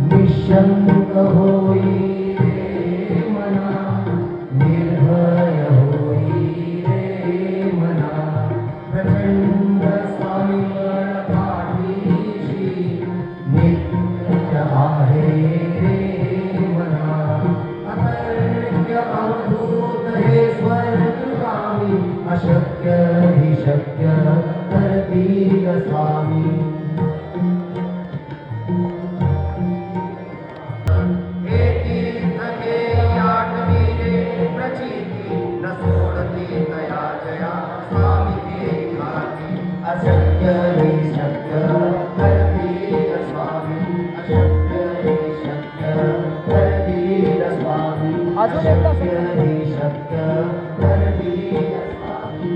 निशंक होई रे मना, निर्भय होई रे मना, प्रचंड स्वामीगण पाठीशी नित्य आहे रे मना. अतर्क्य अवधूत हे स्वर्गगामी, अशक्य हि शक्य करतील स्वामी. अशक्य हि शक्य करतील स्वामी, अशक्य हि शक्य करतील स्वामी, अशक्य हि शक्य करतील स्वामी.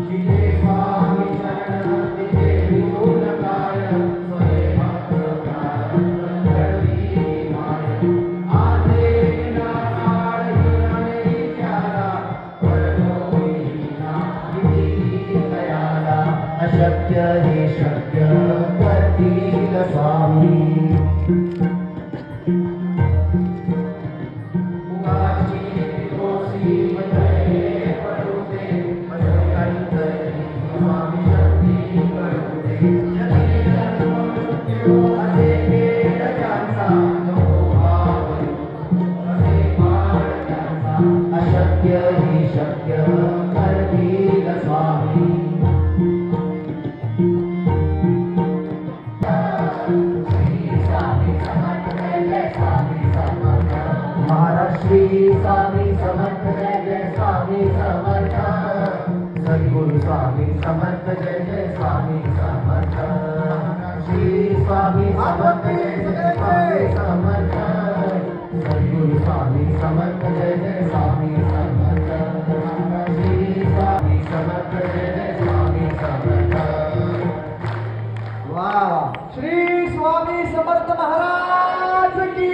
जिथे स्वामी शरण तिथे विघ्न काय, स्वयं भक्त प्रारंभ घडवी माय. आधे विना काळ हिराने त्याला, अशक्य हे शक्य करतील स्वामी. मुगाची दोषी मंडळे पडुते, अशक्यांतरी स्वामी शक्ती कळुते. जगी जन्म मृत्यू असे खेळ त्यांचा, नको भावरू असे पाळ त्यांचा. अशक्य हे शक्य करतील स्वामी. श्री स्वामी समर्थ जय जय स्वामी समर्थ. सद्गुरु स्वामी समर्थ जय जय स्वामी समर्थ. श्री स्वामी समर्थ जय जय स्वामी समर्थ. सद्गुरु स्वामी समर्थ जय जय स्वामी समर्थ. श्री स्वामी समर्थ जय जय स्वामी समर्थ. वाह, श्री स्वामी समर्थ महाराज की.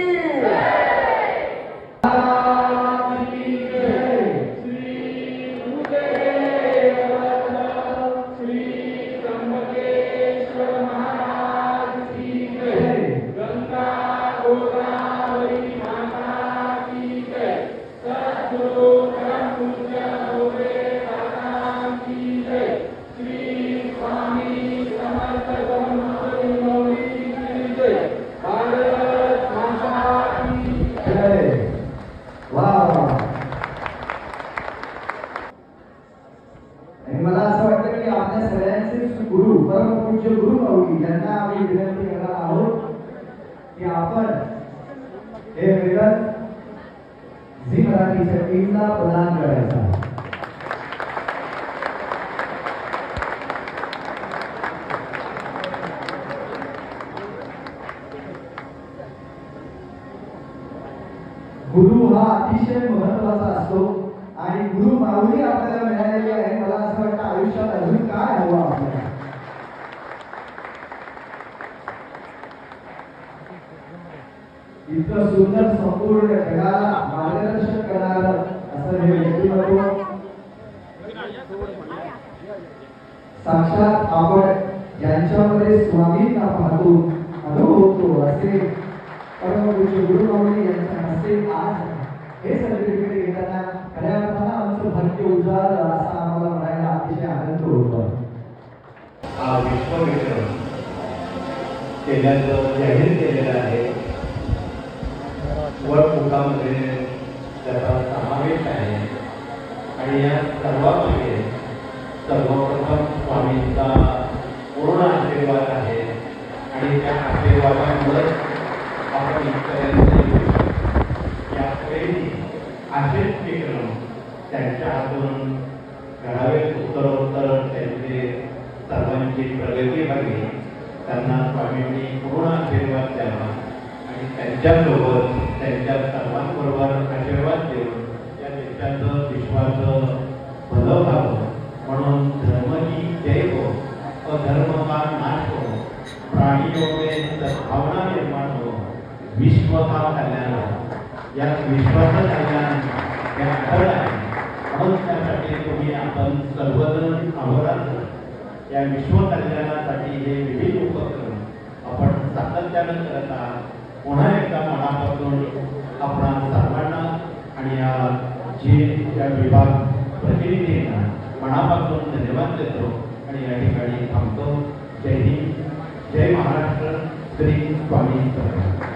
मला असं वाटतं की आपल्या सगळ्यांचे गुरु परमपूज्य गुरु माऊली यांना आम्ही विनंती करणार आहोत की आपण हे मिळत झी मराठीच्या टीमला प्रदान करायचा. गुरु हा अतिशय महत्वाचा असतो आणि गुरु माऊली आपल्याला मिळालेली आहे. मला असं वाटतं आयुष्यात अजून काय हवं आपल्याला. इतकं सुंदर संपूर्ण जगाला मार्गदर्शन करणारं असं हे व्यक्तिमत्व साक्षात आपण यांच्यामध्ये स्वामींना पाहतो अनुभवतो असे परमपूज्य गुरु माऊली यांच्या हस्ते आज हे सर्टिफिकेट घेताना खऱ्या अर्थानं आमचं भाग्य उजाळलं असा आम्हाला म्हणायला अतिशय आनंद होतो. हा विश्वविक्रम केल्याचं जाहीर केलेलं आहे. वटमुखामध्ये त्याचा समावेश आहे आणि या सर्वांमध्ये सर्वप्रथम स्वामींचा पूर्ण आशीर्वाद आहे आणि त्या आशीर्वादामुळे आपण इथपर्यंत यापुढेही असेच विक्रम त्यांच्या हातून घडावेत. उत्तरोत्तर त्यांचे सर्वांची प्रगती व्हावी, त्यांना स्वामींनी पूर्ण आशीर्वाद द्यावा आणि त्यांच्यासोबत त्यांच्या सर्वांबरोबर आशीर्वाद देऊन या देशाचं विश्वाचं भलं व्हावं म्हणून धर्म ही जय हो, अधर्म का नाश हो, प्राणियों में सद्भावना निर्माण हो, विश्व का कल्याण हो. या विश्वाचं कल्याण हे आढळ आहे म्हणून त्यासाठी तुम्ही आपण सर्वजण अहोरात्र या विश्व कल्याणासाठी हे अभिनंदन करत आहात. पुन्हा एकदा मनापासून आपणा सर्वांना आणि या विभाग प्रतिनिधींना मनापासून धन्यवाद देतो आणि या ठिकाणी थांबतो. जय हिंद, जय महाराष्ट्र, श्री स्वामी समर्थ.